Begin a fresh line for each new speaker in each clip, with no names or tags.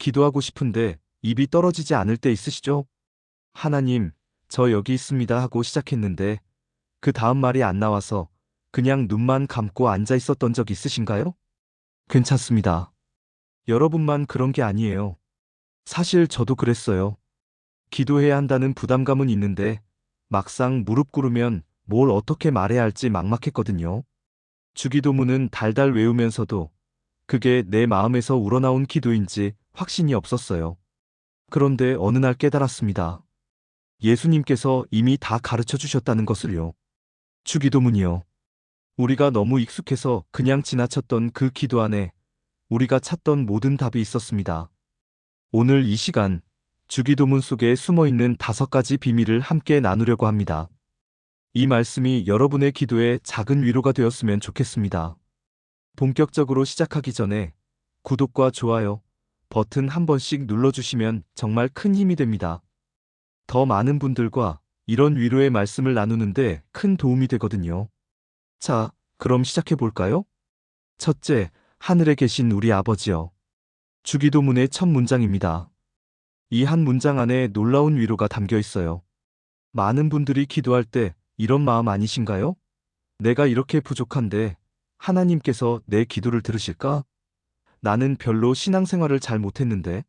기도하고 싶은데 입이 떨어지지 않을 때 있으시죠? 하나님, 저 여기 있습니다 하고 시작했는데 그 다음 말이 안 나와서 그냥 눈만 감고 앉아 있었던 적 있으신가요? 괜찮습니다. 여러분만 그런 게 아니에요. 사실 저도 그랬어요. 기도해야 한다는 부담감은 있는데 막상 무릎 꿇으면 뭘 어떻게 말해야 할지 막막했거든요. 주기도문은 달달 외우면서도 그게 내 마음에서 우러나온 기도인지 확신이 없었어요. 그런데 어느 날 깨달았습니다. 예수님께서 이미 다 가르쳐 주셨다는 것을요. 주기도문이요. 우리가 너무 익숙해서 그냥 지나쳤던 그 기도 안에 우리가 찾던 모든 답이 있었습니다. 오늘 이 시간 주기도문 속에 숨어 있는 5가지 비밀을 함께 나누려고 합니다. 이 말씀이 여러분의 기도에 작은 위로가 되었으면 좋겠습니다. 본격적으로 시작하기 전에 구독과 좋아요 버튼 한 번씩 눌러주시면 정말 큰 힘이 됩니다. 더 많은 분들과 이런 위로의 말씀을 나누는데 큰 도움이 되거든요. 자, 그럼 시작해 볼까요? 첫째, 하늘에 계신 우리 아버지여. 주기도문의 첫 문장입니다. 이 한 문장 안에 놀라운 위로가 담겨 있어요. 많은 분들이 기도할 때 이런 마음 아니신가요? 내가 이렇게 부족한데 하나님께서 내 기도를 들으실까? 나는 별로 신앙생활을 잘 못했는데.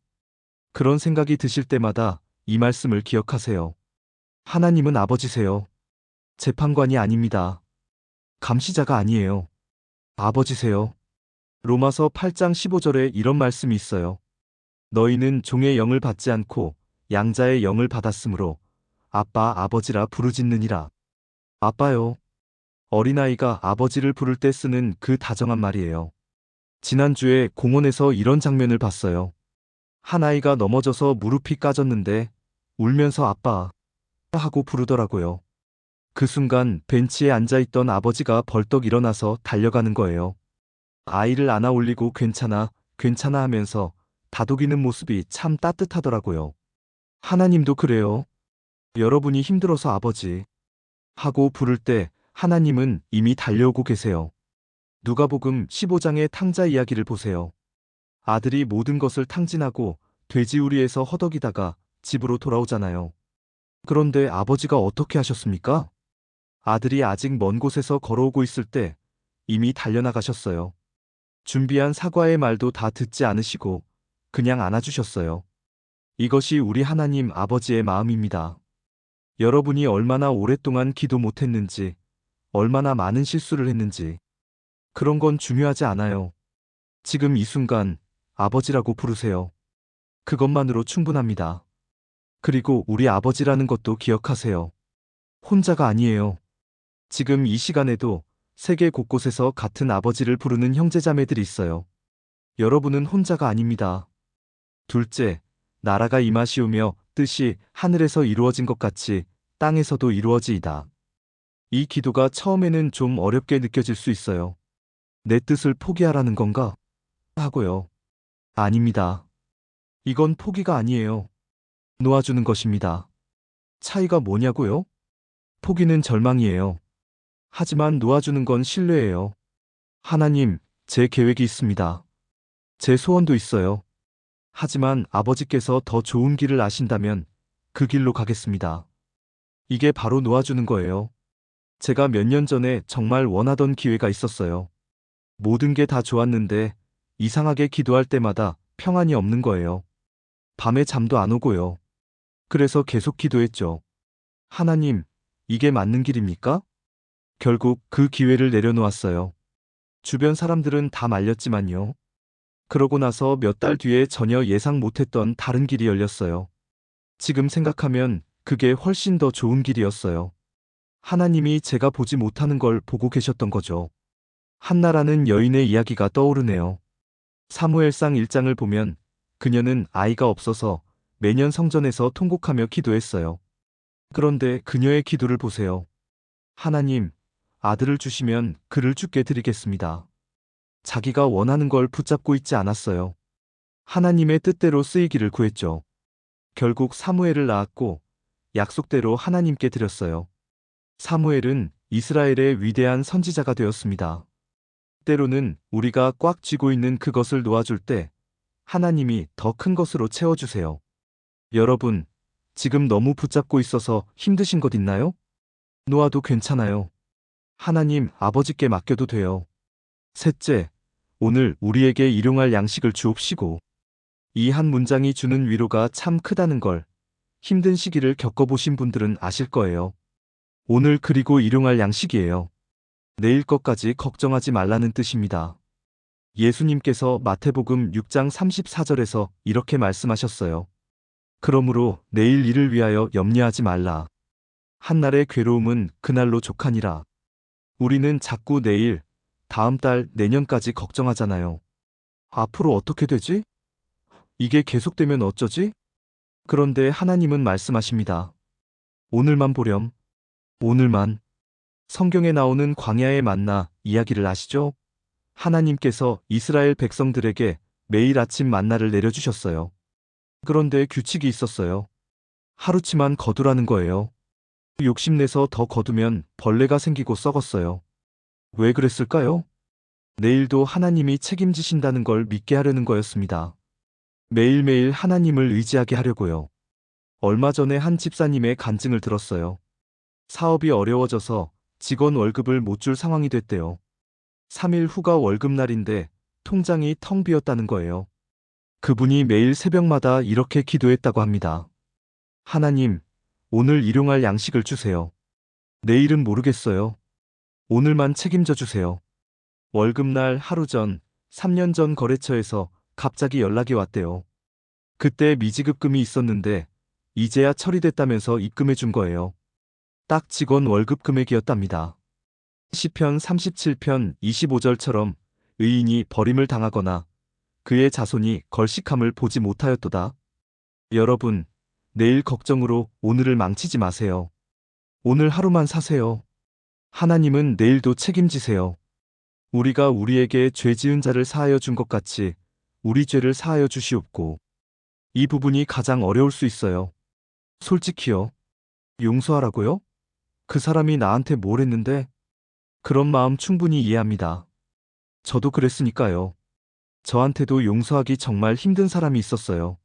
그런 생각이 드실 때마다 이 말씀을 기억하세요. 하나님은 아버지세요. 재판관이 아닙니다. 감시자가 아니에요. 아버지세요. 로마서 8장 15절에 이런 말씀이 있어요. 너희는 종의 영을 받지 않고 양자의 영을 받았으므로 아빠 아버지라 부르짖느니라. 아빠요. 어린아이가 아버지를 부를 때 쓰는 그 다정한 말이에요. 지난주에 공원에서 이런 장면을 봤어요. 한 아이가 넘어져서 무릎이 까졌는데 울면서 아빠 하고 부르더라고요. 그 순간 벤치에 앉아있던 아버지가 벌떡 일어나서 달려가는 거예요. 아이를 안아 올리고 괜찮아, 괜찮아 하면서 다독이는 모습이 참 따뜻하더라고요. 하나님도 그래요. 여러분이 힘들어서 아버지 하고 부를 때 하나님은 이미 달려오고 계세요. 누가복음 15장의 탕자 이야기를 보세요. 아들이 모든 것을 탕진하고 돼지우리에서 허덕이다가 집으로 돌아오잖아요. 그런데 아버지가 어떻게 하셨습니까? 아들이 아직 먼 곳에서 걸어오고 있을 때 이미 달려나가셨어요. 준비한 사과의 말도 다 듣지 않으시고 그냥 안아주셨어요. 이것이 우리 하나님 아버지의 마음입니다. 여러분이 얼마나 오랫동안 기도 못했는지, 얼마나 많은 실수를 했는지, 그런 건 중요하지 않아요. 지금 이 순간 아버지라고 부르세요. 그것만으로 충분합니다. 그리고 우리 아버지라는 것도 기억하세요. 혼자가 아니에요. 지금 이 시간에도 세계 곳곳에서 같은 아버지를 부르는 형제자매들이 있어요. 여러분은 혼자가 아닙니다. 둘째, 나라가 임하시오며 뜻이 하늘에서 이루어진 것 같이 땅에서도 이루어지이다. 이 기도가 처음에는 좀 어렵게 느껴질 수 있어요. 내 뜻을 포기하라는 건가? 하고요. 아닙니다. 이건 포기가 아니에요. 놓아주는 것입니다. 차이가 뭐냐고요? 포기는 절망이에요. 하지만 놓아주는 건 신뢰예요. 하나님, 제 계획이 있습니다. 제 소원도 있어요. 하지만 아버지께서 더 좋은 길을 아신다면 그 길로 가겠습니다. 이게 바로 놓아주는 거예요. 제가 몇 년 전에 정말 원하던 기회가 있었어요. 모든 게 다 좋았는데 이상하게 기도할 때마다 평안이 없는 거예요. 밤에 잠도 안 오고요. 그래서 계속 기도했죠. 하나님, 이게 맞는 길입니까? 결국 그 기회를 내려놓았어요. 주변 사람들은 다 말렸지만요. 그러고 나서 몇 달 뒤에 전혀 예상 못했던 다른 길이 열렸어요. 지금 생각하면 그게 훨씬 더 좋은 길이었어요. 하나님이 제가 보지 못하는 걸 보고 계셨던 거죠. 한나라는 여인의 이야기가 떠오르네요. 사무엘상 1장을 보면 그녀는 아이가 없어서 매년 성전에서 통곡하며 기도했어요. 그런데 그녀의 기도를 보세요. 하나님, 아들을 주시면 그를 주께 드리겠습니다. 자기가 원하는 걸 붙잡고 있지 않았어요. 하나님의 뜻대로 쓰이기를 구했죠. 결국 사무엘을 낳았고 약속대로 하나님께 드렸어요. 사무엘은 이스라엘의 위대한 선지자가 되었습니다. 때로는 우리가 꽉 쥐고 있는 그것을 놓아줄 때 하나님이 더 큰 것으로 채워주세요. 여러분, 지금 너무 붙잡고 있어서 힘드신 것 있나요? 놓아도 괜찮아요. 하나님 아버지께 맡겨도 돼요. 셋째, 오늘 우리에게 일용할 양식을 주옵시고. 이 한 문장이 주는 위로가 참 크다는 걸 힘든 시기를 겪어보신 분들은 아실 거예요. 오늘 그리고 일용할 양식이에요. 내일 것까지 걱정하지 말라는 뜻입니다. 예수님께서 마태복음 6장 34절에서 이렇게 말씀하셨어요. 그러므로 내일 일을 위하여 염려하지 말라. 한날의 괴로움은 그날로 족하니라. 우리는 자꾸 내일, 다음 달, 내년까지 걱정하잖아요. 앞으로 어떻게 되지? 이게 계속되면 어쩌지? 그런데 하나님은 말씀하십니다. 오늘만 보렴. 오늘만. 성경에 나오는 광야의 만나 이야기를 아시죠? 하나님께서 이스라엘 백성들에게 매일 아침 만나를 내려주셨어요. 그런데 규칙이 있었어요. 하루치만 거두라는 거예요. 욕심내서 더 거두면 벌레가 생기고 썩었어요. 왜 그랬을까요? 내일도 하나님이 책임지신다는 걸 믿게 하려는 거였습니다. 매일매일 하나님을 의지하게 하려고요. 얼마 전에 한 집사님의 간증을 들었어요. 사업이 어려워져서 직원 월급을 못 줄 상황이 됐대요. 3일 후가 월급날인데 통장이 텅 비었다는 거예요. 그분이 매일 새벽마다 이렇게 기도했다고 합니다. 하나님, 오늘 일용할 양식을 주세요. 내일은 모르겠어요. 오늘만 책임져 주세요. 월급날 하루 전, 3년 전 거래처에서 갑자기 연락이 왔대요. 그때 미지급금이 있었는데 이제야 처리됐다면서 입금해 준 거예요. 딱 직원 월급 금액이었답니다. 시편 37편 25절처럼 의인이 버림을 당하거나 그의 자손이 걸식함을 보지 못하였도다. 여러분, 내일 걱정으로 오늘을 망치지 마세요. 오늘 하루만 사세요. 하나님은 내일도 책임지세요. 우리가 우리에게 죄 지은 자를 사하여 준 것 같이 우리 죄를 사하여 주시옵고. 이 부분이 가장 어려울 수 있어요. 솔직히요. 용서하라고요? 그 사람이 나한테 뭘 했는데? 그런 마음 충분히 이해합니다. 저도 그랬으니까요. 저한테도 용서하기 정말 힘든 사람이 있었어요.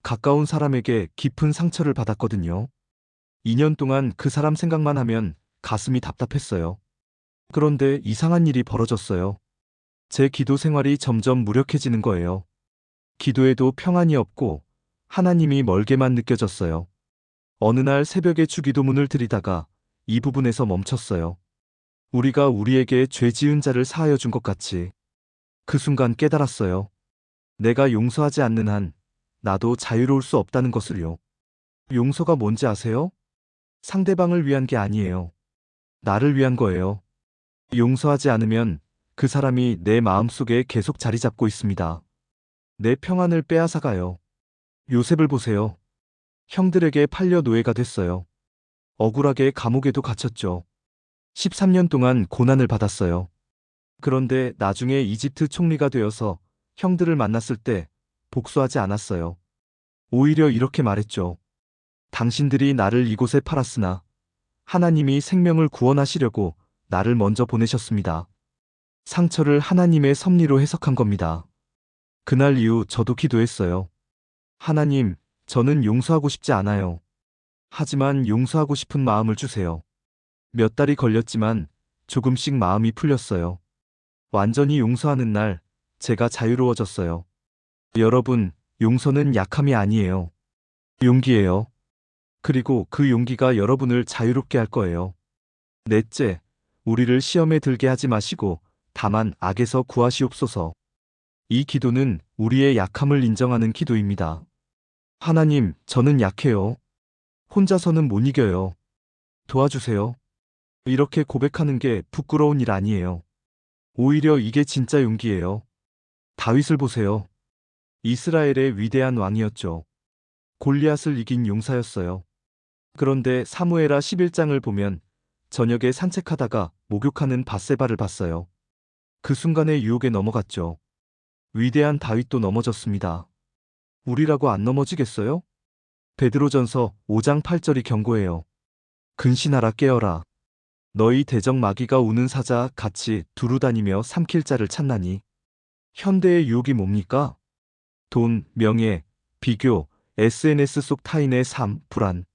가까운 사람에게 깊은 상처를 받았거든요. 2년 동안 그 사람 생각만 하면 가슴이 답답했어요. 그런데 이상한 일이 벌어졌어요. 제 기도 생활이 점점 무력해지는 거예요. 기도에도 평안이 없고 하나님이 멀게만 느껴졌어요. 어느 날 새벽에 주기도문을 드리다가 이 부분에서 멈췄어요. 우리가 우리에게 죄 지은 자를 사하여 준 것 같이. 그 순간 깨달았어요. 내가 용서하지 않는 한 나도 자유로울 수 없다는 것을요. 용서가 뭔지 아세요? 상대방을 위한 게 아니에요. 나를 위한 거예요. 용서하지 않으면 그 사람이 내 마음속에 계속 자리 잡고 있습니다. 내 평안을 빼앗아가요. 요셉을 보세요. 형들에게 팔려 노예가 됐어요. 억울하게 감옥에도 갇혔죠. 13년 동안 고난을 받았어요. 그런데 나중에 이집트 총리가 되어서 형들을 만났을 때 복수하지 않았어요. 오히려 이렇게 말했죠. 당신들이 나를 이곳에 팔았으나 하나님이 생명을 구원하시려고 나를 먼저 보내셨습니다. 상처를 하나님의 섭리로 해석한 겁니다. 그날 이후 저도 기도했어요. 하나님, 저는 용서하고 싶지 않아요. 하지만 용서하고 싶은 마음을 주세요. 몇 달이 걸렸지만 조금씩 마음이 풀렸어요. 완전히 용서하는 날, 제가 자유로워졌어요. 여러분, 용서는 약함이 아니에요. 용기예요. 그리고 그 용기가 여러분을 자유롭게 할 거예요. 넷째, 우리를 시험에 들게 하지 마시고 다만 악에서 구하시옵소서. 이 기도는 우리의 약함을 인정하는 기도입니다. 하나님, 저는 약해요. 혼자서는 못 이겨요. 도와주세요. 이렇게 고백하는 게 부끄러운 일 아니에요. 오히려 이게 진짜 용기예요. 다윗을 보세요. 이스라엘의 위대한 왕이었죠. 골리앗을 이긴 용사였어요. 그런데 사무엘하 11장을 보면 저녁에 산책하다가 목욕하는 밧세바를 봤어요. 그 순간에 유혹에 넘어갔죠. 위대한 다윗도 넘어졌습니다. 우리라고 안 넘어지겠어요? 베드로전서 5장 8절이 경고해요. 근신하라 깨어라. 너희 대적 마귀가 우는 사자 같이 두루다니며 삼킬 자를 찾나니. 현대의 유혹이 뭡니까? 돈, 명예, 비교, SNS 속 타인의 삶, 불안.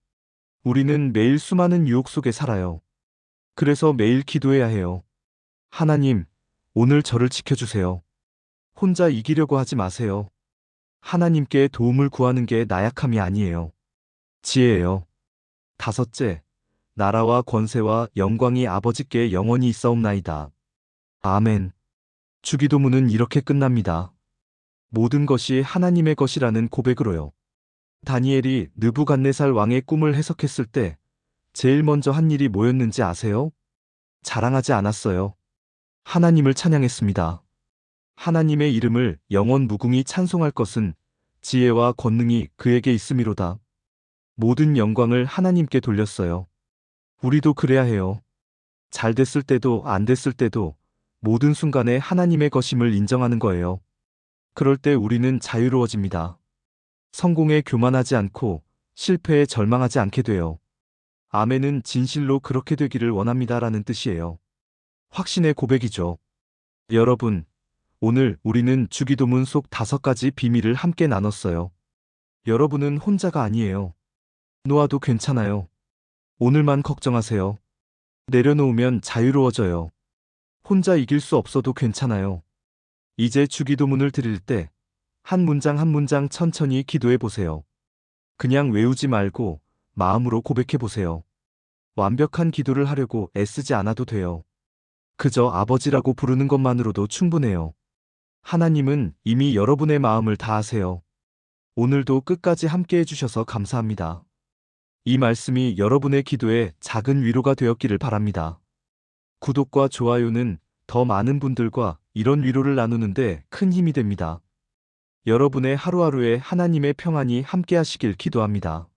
우리는 매일 수많은 유혹 속에 살아요. 그래서 매일 기도해야 해요. 하나님, 오늘 저를 지켜주세요. 혼자 이기려고 하지 마세요. 하나님께 도움을 구하는 게 나약함이 아니에요. 지혜예요. 다섯째, 나라와 권세와 영광이 아버지께 영원히 있사옵나이다. 아멘. 주기도문은 이렇게 끝납니다. 모든 것이 하나님의 것이라는 고백으로요. 다니엘이 느부갓네살 왕의 꿈을 해석했을 때 제일 먼저 한 일이 뭐였는지 아세요? 자랑하지 않았어요. 하나님을 찬양했습니다. 하나님의 이름을 영원 무궁히 찬송할 것은 지혜와 권능이 그에게 있음이로다. 모든 영광을 하나님께 돌렸어요. 우리도 그래야 해요. 잘 됐을 때도 안 됐을 때도 모든 순간에 하나님의 것임을 인정하는 거예요. 그럴 때 우리는 자유로워집니다. 성공에 교만하지 않고 실패에 절망하지 않게 돼요. 아멘은 진실로 그렇게 되기를 원합니다라는 뜻이에요. 확신의 고백이죠. 여러분, 오늘 우리는 주기도문 속 5가지 비밀을 함께 나눴어요. 여러분은 혼자가 아니에요. 놓아도 괜찮아요. 오늘만 걱정하세요. 내려놓으면 자유로워져요. 혼자 이길 수 없어도 괜찮아요. 이제 주기도문을 드릴 때 한 문장 한 문장 천천히 기도해 보세요. 그냥 외우지 말고 마음으로 고백해 보세요. 완벽한 기도를 하려고 애쓰지 않아도 돼요. 그저 아버지라고 부르는 것만으로도 충분해요. 하나님은 이미 여러분의 마음을 다 아세요. 오늘도 끝까지 함께 해주셔서 감사합니다. 이 말씀이 여러분의 기도에 작은 위로가 되었기를 바랍니다. 구독과 좋아요는 더 많은 분들과 이런 위로를 나누는데 큰 힘이 됩니다. 여러분의 하루하루에 하나님의 평안이 함께 하시길 기도합니다.